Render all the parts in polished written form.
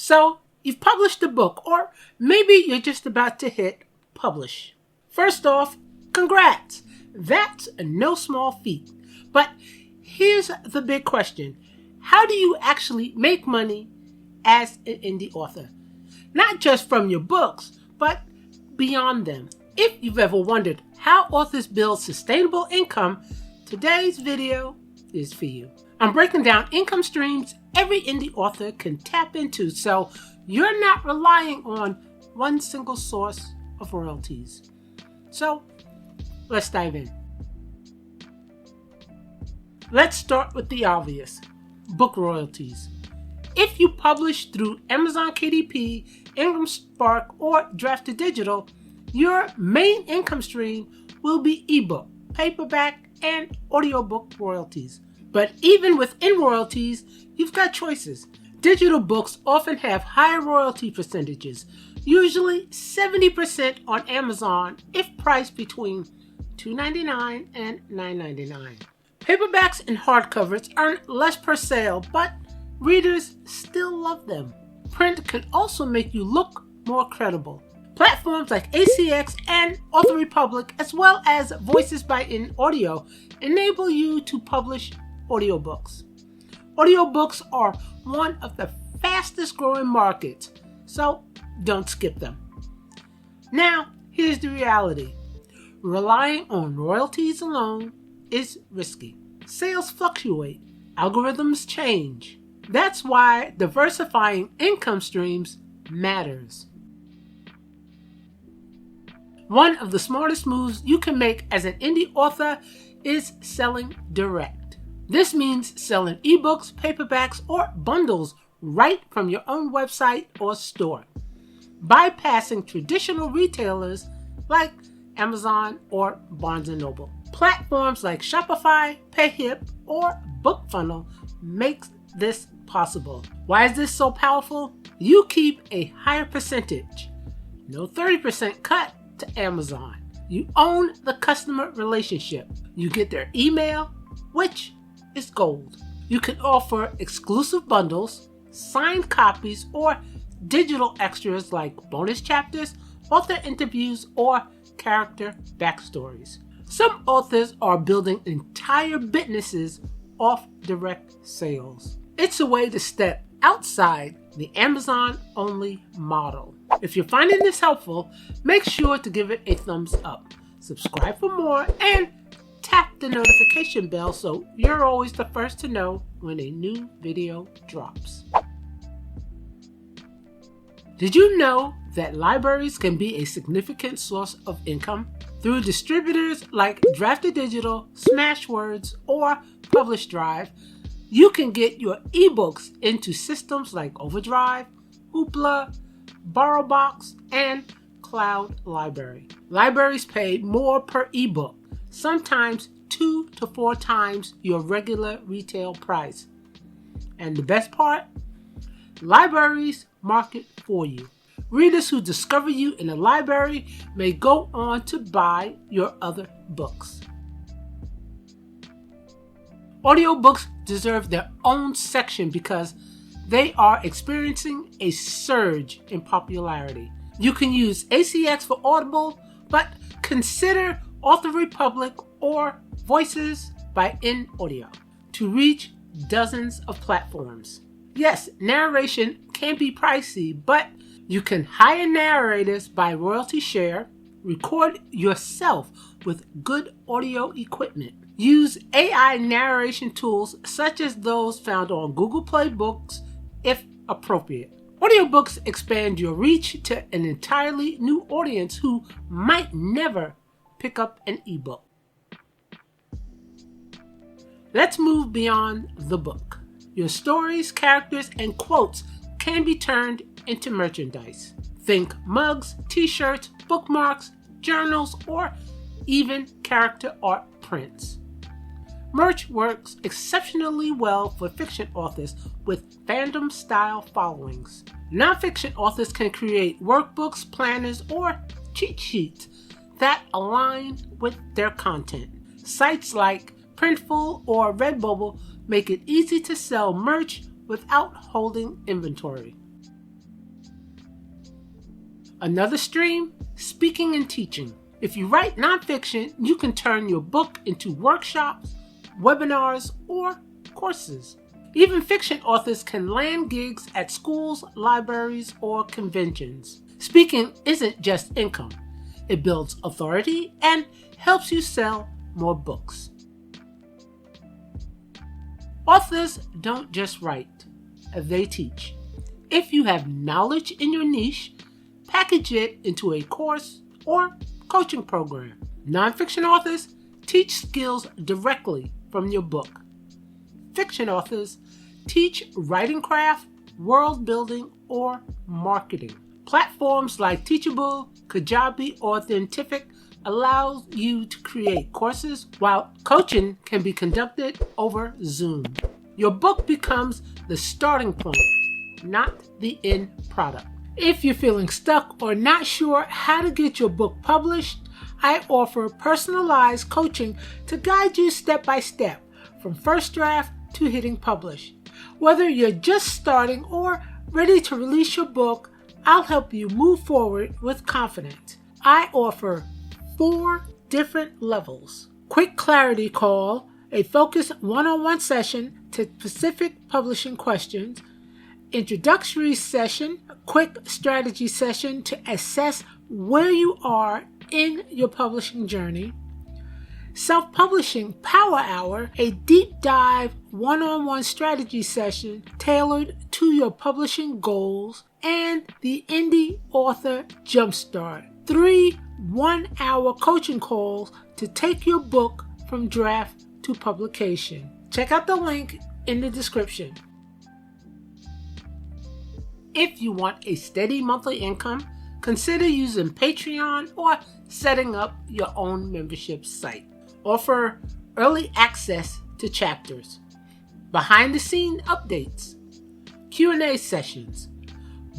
So you've published a book, or maybe you're just about to hit publish. First off, congrats! That's no small feat. But here's the big question. How do you actually make money as an indie author? Not just from your books, but beyond them. If you've ever wondered how authors build sustainable income, today's video is for you. I'm breaking down income streams every indie author can tap into, so you're not relying on one single source of royalties. So let's dive in. Let's start with the obvious, book royalties. If you publish through Amazon KDP, Ingram Spark, or Draft Digital, your main income stream will be ebook, paperback, and audiobook royalties. But even within royalties, you've got choices. Digital books often have higher royalty percentages, usually 70% on Amazon if priced between $2.99 and $9.99. Paperbacks and hardcovers earn less per sale, but readers still love them. Print can also make you look more credible. Platforms like ACX and Author Republic, as well as Voices by In Audio, enable you to publish audiobooks. Audiobooks are one of the fastest growing markets, so don't skip them. Now, here's the reality. Relying on royalties alone is risky. Sales fluctuate. Algorithms change. That's why diversifying income streams matters. One of the smartest moves you can make as an indie author is selling direct. This means selling ebooks, paperbacks, or bundles right from your own website or store, bypassing traditional retailers like Amazon or Barnes & Noble. Platforms like Shopify, PayHip, or BookFunnel makes this possible. Why is this so powerful? You keep a higher percentage, no 30% cut to Amazon. You own the customer relationship. You get their email, which is gold. You can offer exclusive bundles, signed copies, or digital extras like bonus chapters, author interviews, or character backstories. Some authors are building entire businesses off direct sales. It's a way to step outside the Amazon-only model. If you're finding this helpful, make sure to give it a thumbs up, subscribe for more, and tap the notification bell so you're always the first to know when a new video drops. Did you know that libraries can be a significant source of income? Through distributors like Draft Digital, Smashwords, or Publish Drive, you can get your ebooks into systems like Overdrive, Hoopla, BorrowBox, and Cloud Library. Libraries pay more per ebook, sometimes 2 to 4 times your regular retail price. And the best part? Libraries market for you. Readers who discover you in a library may go on to buy your other books. Audiobooks deserve their own section because they are experiencing a surge in popularity. You can use ACX for Audible, but consider Author Republic or Voices by In Audio to reach dozens of platforms. Yes, narration can be pricey, but you can hire narrators by royalty share, record yourself with good audio equipment, use AI narration tools such as those found on Google Play Books if appropriate. Audiobooks expand your reach to an entirely new audience who might never pick up an ebook. Let's move beyond the book. Your stories, characters, and quotes can be turned into merchandise. Think mugs, t-shirts, bookmarks, journals, or even character art prints. Merch works exceptionally well for fiction authors with fandom-style followings. Nonfiction authors can create workbooks, planners, or cheat sheets that align with their content. Sites like Printful or Redbubble make it easy to sell merch without holding inventory. Another stream, speaking and teaching. If you write nonfiction, you can turn your book into workshops, webinars, or courses. Even fiction authors can land gigs at schools, libraries, or conventions. Speaking isn't just income. It builds authority and helps you sell more books. Authors don't just write, they teach. If you have knowledge in your niche, package it into a course or coaching program. Nonfiction authors teach skills directly from your book. Fiction authors teach writing craft, world building, or marketing. Platforms like Teachable, Kajabi, or Thintific allows you to create courses, while coaching can be conducted over Zoom. Your book becomes the starting point, not the end product. If you're feeling stuck or not sure how to get your book published, I offer personalized coaching to guide you step by step from first draft to hitting publish. Whether you're just starting or ready to release your book, I'll help you move forward with confidence. I offer 4 different levels: quick clarity call, a focused one-on-one session to specific publishing questions, introductory session, a quick strategy session to assess where you are in your publishing journey, self-publishing power hour, a deep dive one-on-one strategy session tailored to your publishing goals, and the Indie Author Jumpstart, 3 one-hour coaching calls to take your book from draft to publication. Check out the link in the description. If you want a steady monthly income, consider using Patreon or setting up your own membership site. Offer early access to chapters, behind-the-scenes updates, Q&A sessions,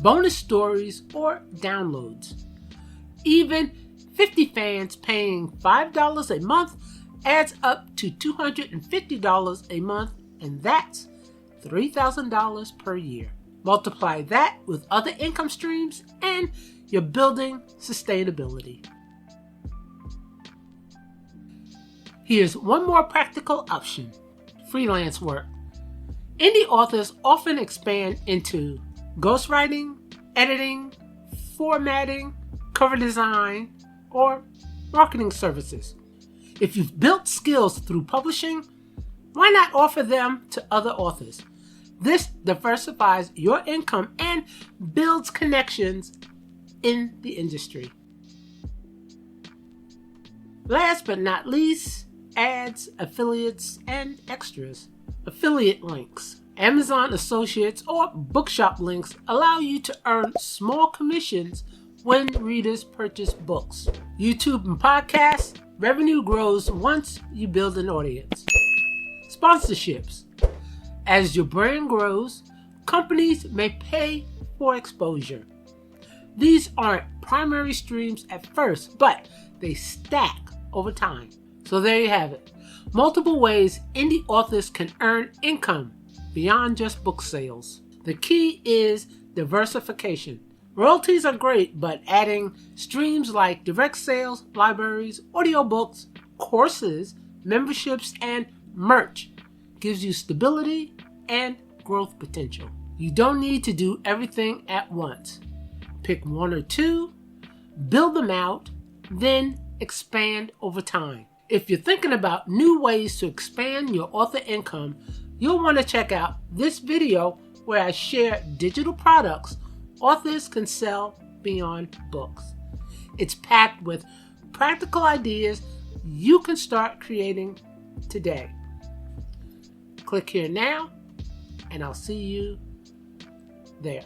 bonus stories, or downloads. Even 50 fans paying $5 a month adds up to $250 a month, and that's $3,000 per year. Multiply that with other income streams, and you're building sustainability. Here's one more practical option: freelance work. Indie authors often expand into ghostwriting, editing, formatting, cover design, or marketing services. If you've built skills through publishing, why not offer them to other authors? This diversifies your income and builds connections in the industry. Last but not least, ads, affiliates, and extras. Affiliate links, Amazon associates, or bookshop links allow you to earn small commissions when readers purchase books. YouTube and podcasts, revenue grows once you build an audience. Sponsorships. As your brand grows, companies may pay for exposure. These aren't primary streams at first, but they stack over time. So there you have it. Multiple ways indie authors can earn income beyond just book sales. The key is diversification. Royalties are great, but adding streams like direct sales, libraries, audiobooks, courses, memberships, and merch gives you stability and growth potential. You don't need to do everything at once. Pick 1 or 2, build them out, then expand over time. If you're thinking about new ways to expand your author income, you'll want to check out this video where I share digital products authors can sell beyond books. It's packed with practical ideas you can start creating today. Click here now, and I'll see you there.